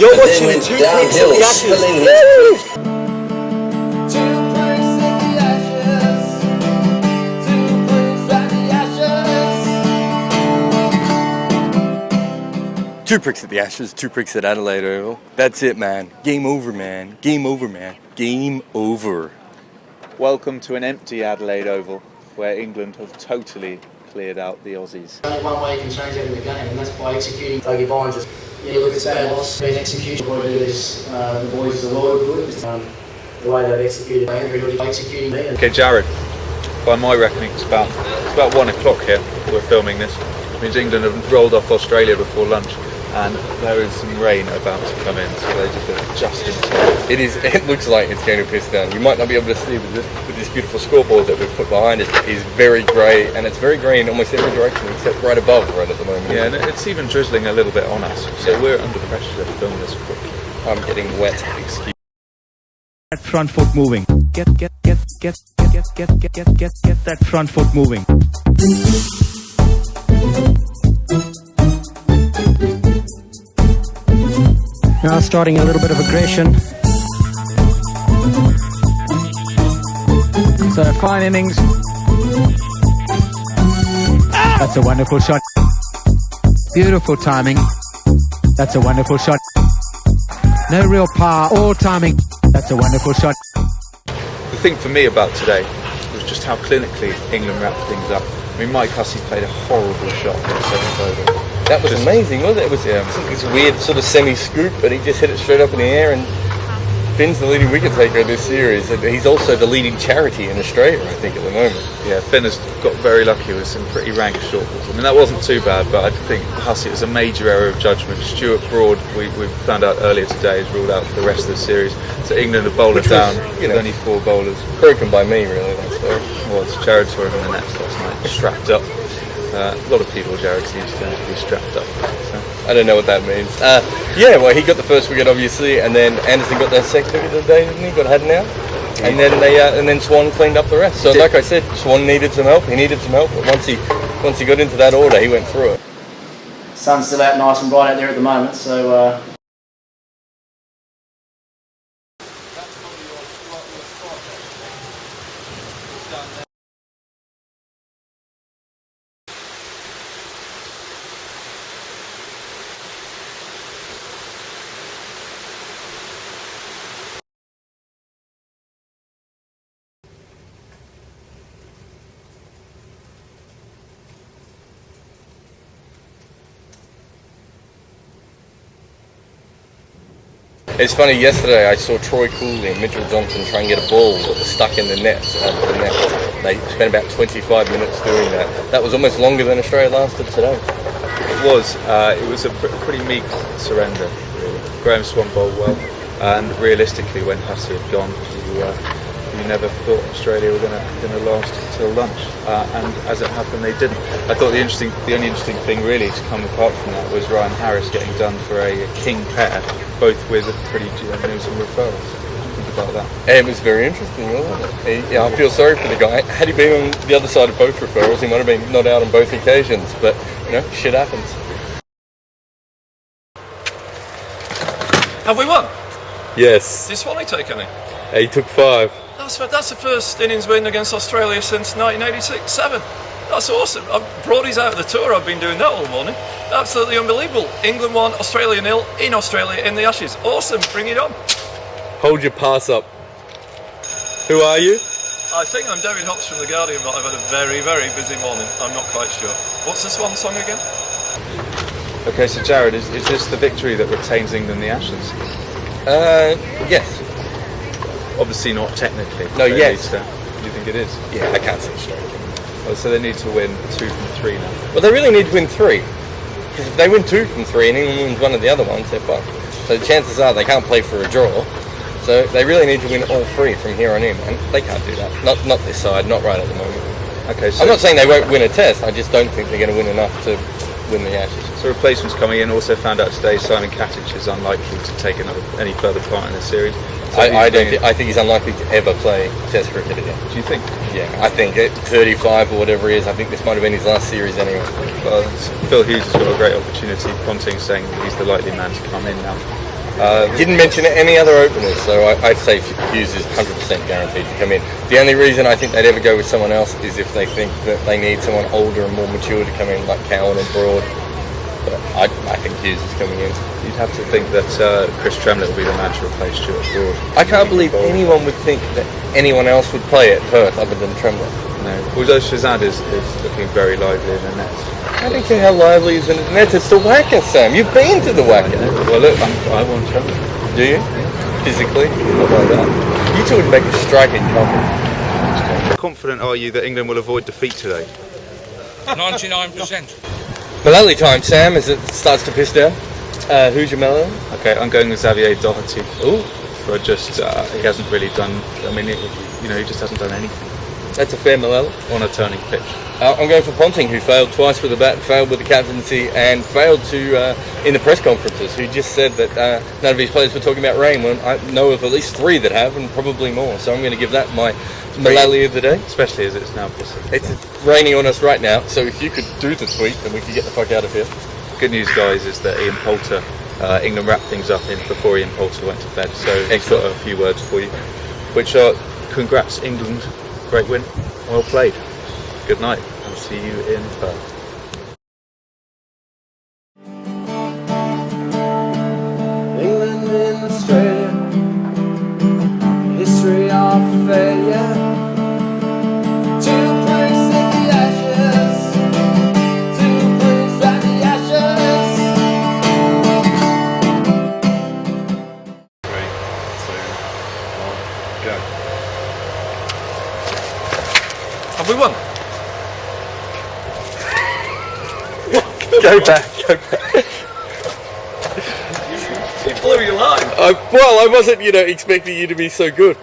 You're watching Two Pricks at the Ashes. Two Pricks at the Ashes, Two Pricks at Adelaide Oval. That's it, man. Game over, man. Game over, man. Game over. Welcome to an empty Adelaide Oval, where England have totally cleared out the Aussies. Only one way you can change that in the game, and that's by executing. Dougie Bynes just, look at that loss, been execution. What I do is, the boys are loyal to it. The way they've executed, Andrew executing me. Okay, Jared, by my reckoning, it's about 1 o'clock here. We're filming this. It means England have rolled off Australia before lunch, and there is some rain about to come in, so they just in time. It looks like it's going to piss down. You might not be able to see with this beautiful scoreboard that we've put behind it. It is very grey, and it's very grey in almost every direction except right above right at the moment. Yeah, and it's even drizzling a little bit on us, so we're under pressure to film this quickly. I'm getting wet. Excuse. That front foot moving. Get that front foot moving. Now starting a little bit of aggression. So a fine innings. That's a wonderful shot. Beautiful timing. That's a wonderful shot. No real power or timing. That's a wonderful shot. The thing for me about today was just how clinically England wrapped things up. I mean, Mike Hussey played a horrible shot in the 7th over. That was amazing, wasn't it? It was this weird sort of semi-scoop, but he just hit it straight up in the air, and Finn's the leading wicket taker of this series. And he's also the leading charity in Australia, I think, at the moment. Yeah, Finn has got very lucky with some pretty rank short balls. I mean, that wasn't too bad, but I think Hussey was a major error of judgment. Stuart Broad, we found out earlier today, is ruled out for the rest of the series. So England have bowled it down with only 4 bowlers. Broken by me, really, that's fair. Well, it's Jared saw him in the nets last night, strapped up. A lot of people, Jared seems to be strapped up. So. I don't know what that means. Well, he got the first wicket, obviously, and then Anderson got their second wicket of the day, didn't he? Got Haddon out. And then Swan cleaned up the rest. So, like I said, Swan needed some help. He needed some help, but once he got into that order, he went through it. Sun's still out nice and bright out there at the moment, so It's funny, yesterday I saw Troy Cooley and Mitchell Johnson try and get a ball that was stuck in the nets. They spent about 25 minutes doing that. That was almost longer than Australia lasted today. It was a pretty meek surrender, really. Graham Swan bowled well, and realistically, when Hussey had gone, you never thought Australia were going to last till lunch, and as it happened, they didn't. I thought the only interesting thing really to come apart from that was Ryan Harris getting done for a king pair, both with pretty news and referrals. What do you think about that? It was very interesting, wasn't it? I feel sorry for the guy. Had he been on the other side of both referrals, he might have been not out on both occasions. But shit happens. Have we won? Yes. Did Swanee take any? He took 5. That's the first innings win against Australia since 1986-7. That's awesome. Brody's out of the tour. I've been doing that all morning. Absolutely unbelievable. England 1, Australia 0 in Australia in the Ashes. Awesome. Bring it on. Hold your pass up. Who are you? I think I'm David Hobbs from The Guardian, but I've had a very, very busy morning. I'm not quite sure. What's the Swan song again? Okay, so Jared, is this the victory that retains England the Ashes? Yes. Obviously not technically. No, yes. Do you think it is? Yeah, I can't say straight. Oh, so they need to win 2 from 3 now. Well, they really need to win 3. Because if they win 2 from 3 and England wins one of the other ones, they're fucked. So the chances are they can't play for a draw. So they really need to win all 3 from here on in, and they can't do that. Not this side, not right at the moment. Okay, so I'm not saying they won't win a test, I just don't think they're going to win enough to win the Ashes. So replacements coming in. Also found out today Simon Katic is unlikely to take any further part in the series. So I think he's unlikely to ever play Test cricket again. Do you think? Yeah, I think at 35 or whatever he is, I think this might have been his last series anyway. Well, Phil Hughes has got a great opportunity. Ponting saying he's the likely man to come in now. Didn't mention any other openers, so I'd say Hughes is 100% guaranteed to come in. The only reason I think they'd ever go with someone else is if they think that they need someone older and more mature to come in, like Cowan and Broad. But I think Hughes is coming in. You'd have to think that Chris Tremlett will be the man to replace Stuart Broad. I can't believe anyone would think that anyone else would play at Perth other than Tremlett. No, although Shazad is looking very lively in the nets. I don't care how lively he is in the nets. It's the Wacker, Sam. You've been to the Wacker. Well, look, I want Tremlett. Do you? Physically? Not like that. You two would make a striking couple. How confident are you that England will avoid defeat today? 99%. Mullally time, Sam, as it starts to piss down. Who's your mellow? Okay, I'm going with Xavier Doherty. Ooh, For just, he hasn't really done, I mean, he just hasn't done anything that's a fair mellow. on a turning pitch. I'm going for Ponting, who failed twice with the bat, failed with the captaincy, and failed to in the press conferences. Who just said that none of his players were talking about rain. When I know of at least 3 that have, and probably more. So I'm going to give that my Mullally of the day. Especially as it's now pissing. It's raining on us right now, so if you could do the tweet, then we could get the fuck out of here. Good news, guys, is that Ian Poulter, England wrapped things up before Ian Poulter went to bed. So he's got a few words for you, which are congrats, England, great win, well played. Good night, and see you in Perth. England in Australia, history of failure. Two bricks in the ashes, two bricks at the ashes. 3, 2, 1, go. Have we won? Go back. You blew your line. Well, I wasn't, expecting you to be so good.